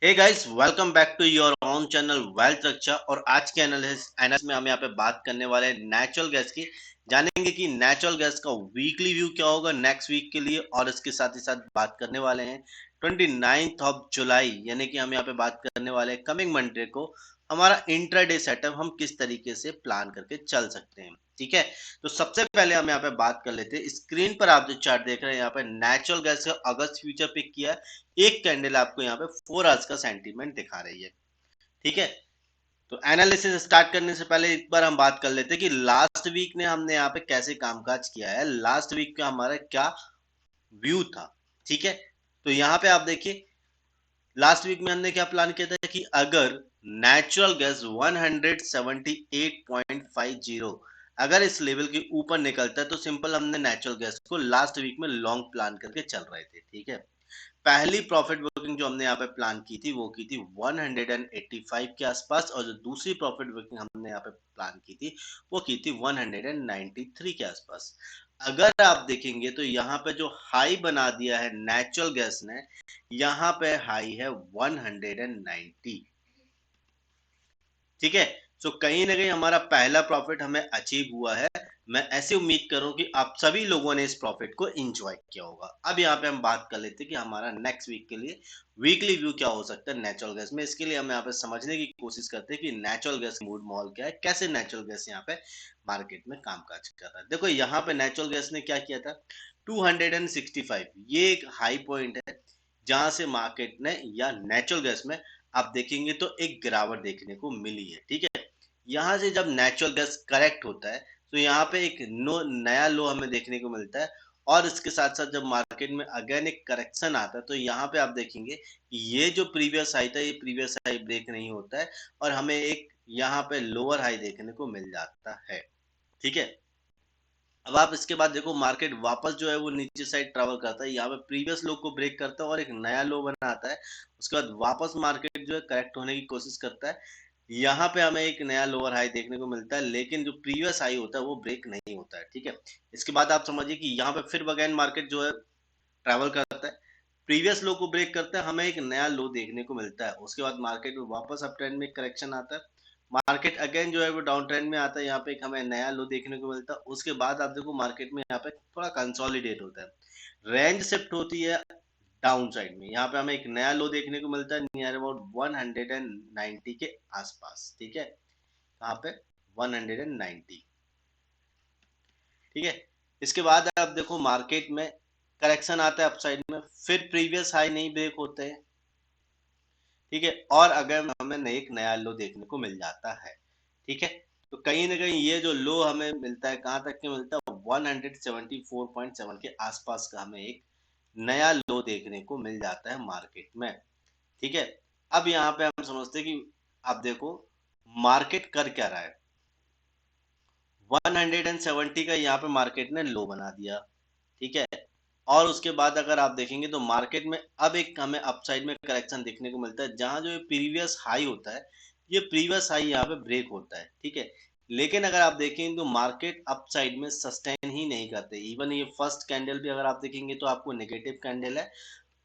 Hey guys, welcome back to your own channel wealth Raksha. और आज के एनालिसिस में हम यहाँ पे बात करने वाले हैं नेचुरल गैस की। जानेंगे कि नेचुरल गैस का वीकली व्यू क्या होगा नेक्स्ट वीक के लिए, और इसके साथ ही साथ बात करने वाले हैं 29th ऑफ जुलाई, यानी कि हम यहाँ पे बात करने वाले हैं कमिंग मंडे को हमारा इंट्राडे सेटअप हम किस तरीके से प्लान करके चल सकते हैं। ठीक है, तो सबसे पहले हम यहाँ पे बात कर लेते हैं। स्क्रीन पर आप जो चार्ट देख रहे हैं यहाँ पे नेचुरल गैस का अगस्त फ्यूचर पिक किया है। एक कैंडल आपको यहाँ पे 4 आवर्स का सेंटीमेंट दिखा रही है। ठीक है, तो एनालिसिस स्टार्ट करने से पहले एक बार हम बात कर लेते हैं कि लास्ट वीक ने हमने यहाँ पे कैसे कामकाज किया है, लास्ट वीक का हमारा क्या व्यू था। ठीक है, तो यहाँ पे आप देखिए लास्ट वीक में हमने क्या प्लान किया था कि अगर नेचुरल गैस 178.50 अगर इस लेवल के ऊपर निकलता है तो सिंपल हमने नेचुरल गैस को लास्ट वीक में लॉन्ग प्लान करके चल रहे थे। ठीक है, पहली प्रॉफिट बुकिंग जो हमने यहाँ पे प्लान की थी वो की थी 185 के आसपास, और जो दूसरी प्रॉफिट बुकिंग हमने यहाँ पे प्लान की थी वो की थी 193 के आसपास। अगर आप देखेंगे तो यहाँ पे जो हाई बना दिया है नेचुरल गैस ने, यहाँ पे हाई है 190। ठीक है, सो कहीं ना कहीं हमारा पहला प्रॉफिट हमें अचीव हुआ है। मैं ऐसी उम्मीद करूं कि आप सभी लोगों ने इस प्रॉफिट को एंजॉय किया होगा। अब यहाँ पे हम बात कर लेते हैं कि हमारा नेक्स्ट वीक के लिए वीकली व्यू क्या हो सकता है नेचुरल गैस में। इसके लिए हम यहाँ पे समझने की कोशिश करते हैं कि नेचुरल गैस मूड माहौल क्या है, कैसे नेचुरल गैस यहाँ पे मार्केट में कामकाज कर रहा है। देखो यहाँ पे नेचुरल गैस ने क्या किया था, 265 ये एक हाई पॉइंट है जहां से मार्केट ने या नेचुरल गैस में आप देखेंगे तो एक गिरावट देखने को मिली है। ठीक है, यहाँ से जब नेचुरल गैस करेक्ट होता है तो यहाँ पे एक नया लो हमें देखने को मिलता है। और इसके साथ साथ जब मार्केट में अगेन एक करेक्शन आता है तो यहाँ पे आप देखेंगे कि ये जो प्रीवियस हाई था ये प्रीवियस हाई ब्रेक नहीं होता है, और हमें एक यहाँ पे लोअर हाई देखने को मिल जाता है। ठीक है, अब आप इसके बाद देखो मार्केट वापस जो है वो नीचे साइड ट्रेवल करता है, यहाँ पे प्रीवियस लो को ब्रेक करता है और एक नया लो बनाता है। उसके बाद वापस मार्केट जो है करेक्ट होने की कोशिश करता है। यहाँ पे हमें एक नया लोअर हाई देखने को मिलता है, लेकिन जो प्रीवियस हाई होता है वो ब्रेक नहीं होता है। ठीक है, इसके बाद आप समझिए कि यहाँ पे फिर अगेन मार्केट जो है ट्रैवल करता है, प्रीवियस लो को ब्रेक करता है, हमें एक नया लो देखने को मिलता है। उसके बाद मार्केट में वापस अप ट्रेंड में करेक्शन आता है, मार्केट अगेन जो है वो डाउन ट्रेंड में आता है, यहाँ पे एक हमें नया लो देखने को मिलता है। उसके बाद आप देखो मार्केट में यहाँ पे थोड़ा कंसोलिडेट होता है, रेंज शिफ्ट होती है डाउन साइड में। यहाँ पे हमें एक नया लो देखने को मिलता है नियर अबाउट 190 के आसपास। ठीक है, कहाँ पे 190। ठीक है, इसके बाद आप देखो मार्केट में करेक्शन आता है अपसाइड में, फिर प्रीवियस हाई नहीं ब्रेक होते हैं। ठीक है, और अगर हमें एक नया लो देखने को मिल जाता है। ठीक है, तो कहीं ना कहीं ये जो लो हमें मिलता है कहाँ तक के मिलता है, 174.7 के आसपास का हमें एक नया लो देखने को मिल जाता है मार्केट में। ठीक है, अब यहाँ पे हम समझते हैं कि आप देखो मार्केट कर क्या रहा है, 170 का यहाँ पे मार्केट ने लो बना दिया। ठीक है, और उसके बाद अगर आप देखेंगे तो मार्केट में अब एक हमें अपसाइड में करेक्शन देखने को मिलता है, जहां जो प्रीवियस हाई होता है ये प्रीवियस हाई यहाँ पे ब्रेक होता है। ठीक है, लेकिन अगर आप देखेंगे तो मार्केट अपसाइड में सस्टेन ही नहीं करते। इवन ये फर्स्ट कैंडल भी अगर आप देखेंगे तो आपको नेगेटिव कैंडल है,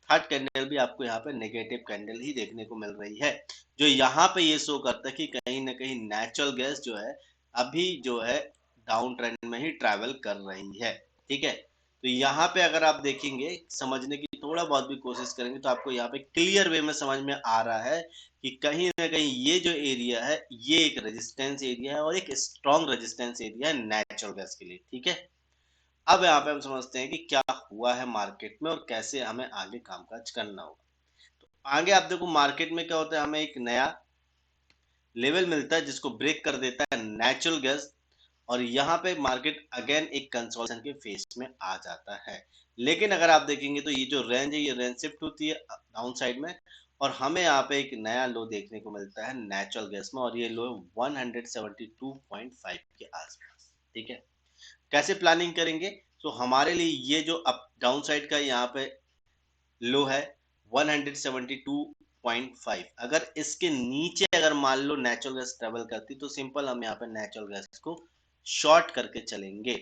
थर्ड कैंडल भी आपको यहाँ पे नेगेटिव कैंडल ही देखने को मिल रही है, जो यहाँ पे ये शो करता है कि कहीं ना कहीं नेचुरल गैस जो है अभी जो है डाउन ट्रेंड में ही ट्रैवल कर रही है। ठीक है, तो यहाँ पे अगर आप देखेंगे समझने की थोड़ा बहुत भी कोशिश करेंगे तो आपको यहाँ पे क्लियर वे में समझ में आ रहा है कि कहीं ना कहीं ये जो एरिया है ये एक रेजिस्टेंस एरिया है, और एक स्ट्रॉन्ग रेजिस्टेंस एरिया है नेचुरल गैस के लिए। ठीक है, अब यहाँ पे हम समझते हैं कि क्या हुआ है मार्केट में और कैसे हमें आगे कामकाज करना होगा। तो आगे आप देखो मार्केट में क्या होता है, हमें एक नया लेवल मिलता है जिसको ब्रेक कर देता है नेचुरल गैस, और यहाँ पे मार्केट अगेन एक कंसोलिडेशन के फेज में आ जाता है। लेकिन अगर आप देखेंगे तो ये जो रेंज है ये रेंज शिफ्ट होती है डाउन साइड में, और हमें यहाँ पे एक नया लो देखने को मिलता है नेचुरल गैस में, और ये लो 172.5 के आसपास। ठीक है, कैसे प्लानिंग करेंगे, तो हमारे लिए ये जो अप डाउन साइड का यहाँ पे लो है 172.5, अगर इसके नीचे अगर मान लो नेचुरल गैस ट्रेवल करती तो सिंपल हम यहाँ पे नेचुरल गैस को शॉर्ट करके चलेंगे।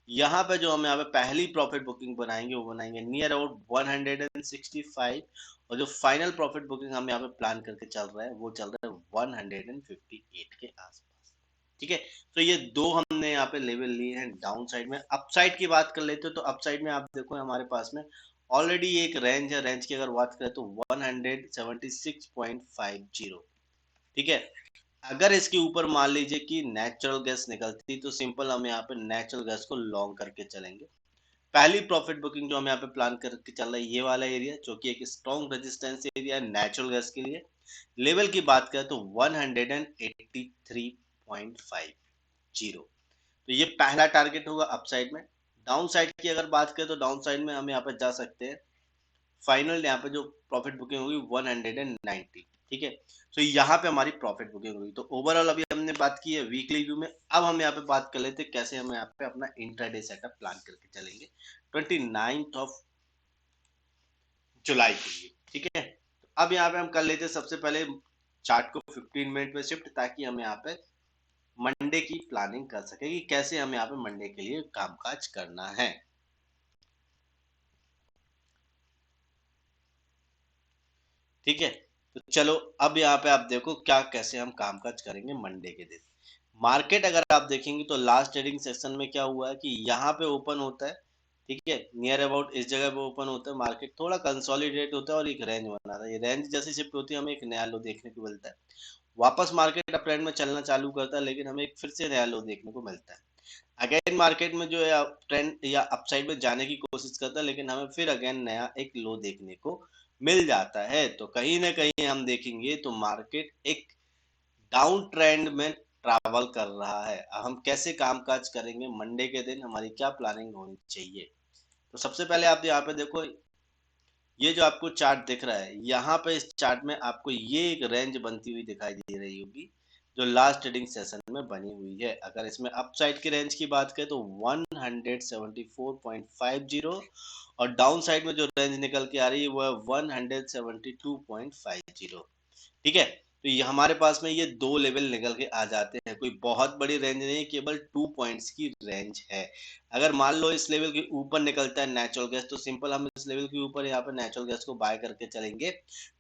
यहाँ पे जो हम यहाँ पे पहली प्रॉफिट बुकिंग बनाएंगे वो बनाएंगे नियर अबाउट 165, और जो फाइनल प्रॉफिट बुकिंग हम यहाँ पे प्लान करके चल रहा है वो चल रहा है 158 के आसपास। ठीक है, तो ये दो हमने यहाँ पे लेवल लिए हैं डाउन साइड में। अप साइड की बात कर लेते हो तो अप साइड में आप देखो हमारे पास में ऑलरेडी एक रेंज है, रेंज की अगर बात करें तो 176.50। ठीक है, अगर इसके ऊपर मान लीजिए कि नेचुरल गैस निकलती तो सिंपल हम यहाँ पे नेचुरल गैस को लॉन्ग करके चलेंगे। पहली प्रॉफिट बुकिंग जो हम यहाँ पे प्लान करके चल रहा है ये वाला एरिया, जो कि एक स्ट्रॉन्ग रेजिस्टेंस एरिया है नेचुरल गैस के लिए। लेवल की बात करें तो 183.50। तो ये पहला टारगेट होगा अपसाइड में। डाउन साइड की अगर बात करें तो डाउन साइड में हम यहाँ पे जा सकते हैं। फाइनल यहाँ पे जो प्रॉफिट बुकिंग होगी 190। ठीक है, तो यहाँ पे हमारी प्रॉफिट बुकिंग होगी। तो ओवरऑल अभी हमने बात की है वीकली व्यू में। अब हम यहाँ पे बात कर लेते हैं कैसे हम यहाँ पे अपना इंट्राडे सेटअप प्लान करके चलेंगे 29 ऑफ जुलाई के लिए। ठीक है, तो अब यहाँ पे हम कर लेते हैं सबसे पहले चार्ट को 15 मिनट में शिफ्ट, ताकि हम यहाँ पे मंडे की प्लानिंग कर सके कि कैसे हम यहाँ पे मंडे के लिए कामकाज करना है। ठीक है, तो चलो अब यहाँ पे आप देखो क्या कैसे हम कामकाज करेंगे मंडे के दिन। मार्केट अगर आप देखेंगे तो लास्ट ट्रेडिंग सेशन में क्या हुआ है कि यहाँ पे ओपन होता है। ठीक है, नियर अबाउट इस जगह पे ओपन होता है, मार्केट थोड़ा कंसोलिडेट होता है और एक रेंज बनाता है। ये रेंज जैसे शिफ्ट होती है हमें एक नया लो देखने को मिलता है। वापस मार्केट अप ट्रेंड में चलना चालू करता है, लेकिन हमें एक फिर से नया लो देखने को मिलता है। अगेन मार्केट में जो है ट्रेंड या अपसाइड में जाने की कोशिश करता है, लेकिन हमें फिर अगेन नया एक लो देखने को मिल जाता है। तो कहीं ना कहीं हम देखेंगे तो मार्केट एक डाउन ट्रेंड में ट्रैवल कर रहा है। अब हम कैसे कामकाज करेंगे मंडे के दिन, हमारी क्या प्लानिंग होनी चाहिए। तो सबसे पहले आप यहाँ पे देखो, ये जो आपको चार्ट दिख रहा है यहाँ पे इस चार्ट में आपको ये एक रेंज बनती हुई दिखाई दे रही होगी जो लास्ट ट्रेडिंग सेशन में बनी हुई है। अगर इसमें अपसाइड की रेंज की बात करें तो 174.50, और डाउन साइड में जो रेंज निकल के आ रही है वो है 172.50। ठीक है, तो ये हमारे पास में ये दो लेवल निकल के आ जाते हैं। कोई बहुत बड़ी रेंज नहीं, केवल 2 पॉइंट्स की रेंज है। अगर मान लो इस लेवल के ऊपर निकलता है नेचुरल गैस तो सिंपल हम इस लेवल के ऊपर यहाँ पे नेचुरल गैस को बाय करके चलेंगे।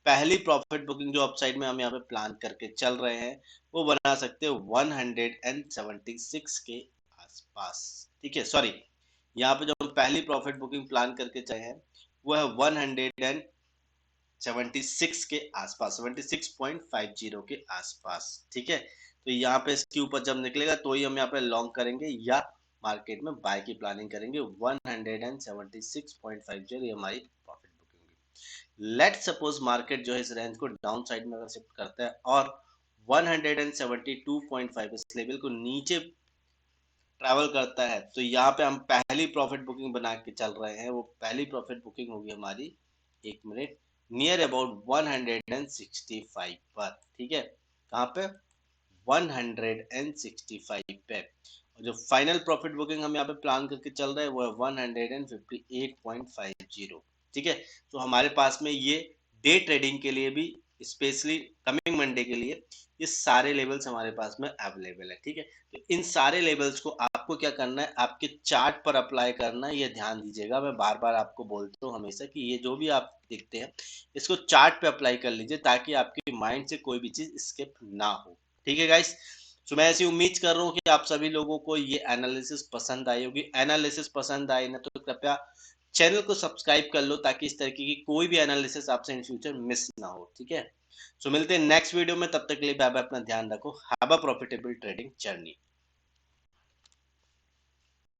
पहली प्रॉफिट बुकिंग जो अपसाइड में हम यहाँ पे प्लान करके चल रहे हैं वो बना सकते हैं 176 के आसपास। ठीक है, सॉरी, यहाँ पे जो हम पहली प्रॉफिट बुकिंग प्लान करके चले हैं वो है 176 के आसपास, 76.50 के आसपास। ठीक है, तो यहाँ पे इसके ऊपर जब निकलेगा तो ही हम यहाँ पे लॉन्ग करेंगे या मार्केट में बाय की प्लानिंग करेंगे। 176.50 ये हमारी प्रॉफिट बुकिंग होगी। लेट सपोज मार्केट जो है इस रेंज को डाउन साइड में अगर शिफ्ट करता है और 172.5 इस लेवल को नीचे ट्रैवल करता है, तो यहाँ पे हम पहली प्रॉफिट बुकिंग बना के चल रहे हैं। वो पहली प्रॉफिट बुकिंग होगी हमारी, एक मिनट, नियर अबाउट 165 पर। ठीक है, कहाँ पे, 165 पे। और जो फाइनल प्रॉफिट बुकिंग हम यहाँ पे प्लान करके चल रहे हैं वो है 158.50। ठीक है, तो हमारे पास में ये डे ट्रेडिंग के लिए भी, स्पेशली कमिंग मंडे के लिए, ये सारे लेवल्स हमारे पास में अवेलेबल है। ठीक है, तो इन सारे लेवल्स को आपको क्या करना है, आपके चार्ट पर अप्लाई करना है। ये ध्यान दीजिएगा, मैं बार बार आपको बोलता हूँ हमेशा कि ये जो भी आप देखते हैं इसको चार्ट पे अप्लाई कर लीजिए, ताकि आपके माइंड से कोई भी चीज स्किप ना हो। ठीक है गाइस, तो मैं ऐसी उम्मीद कर रहा हूँ कि आप सभी लोगों को ये एनालिसिस पसंद आई होगी। एनालिसिस पसंद आई ना तो कृपया चैनल को सब्सक्राइब कर लो, ताकि इस तरीके की कोई भी एनालिसिस आपसे इन फ्यूचर मिस ना हो। ठीक है, सो मिलते हैं नेक्स्ट वीडियो में, तब तक के लिए बाय बाय, अपना ध्यान रखो, have a profitable trading journey.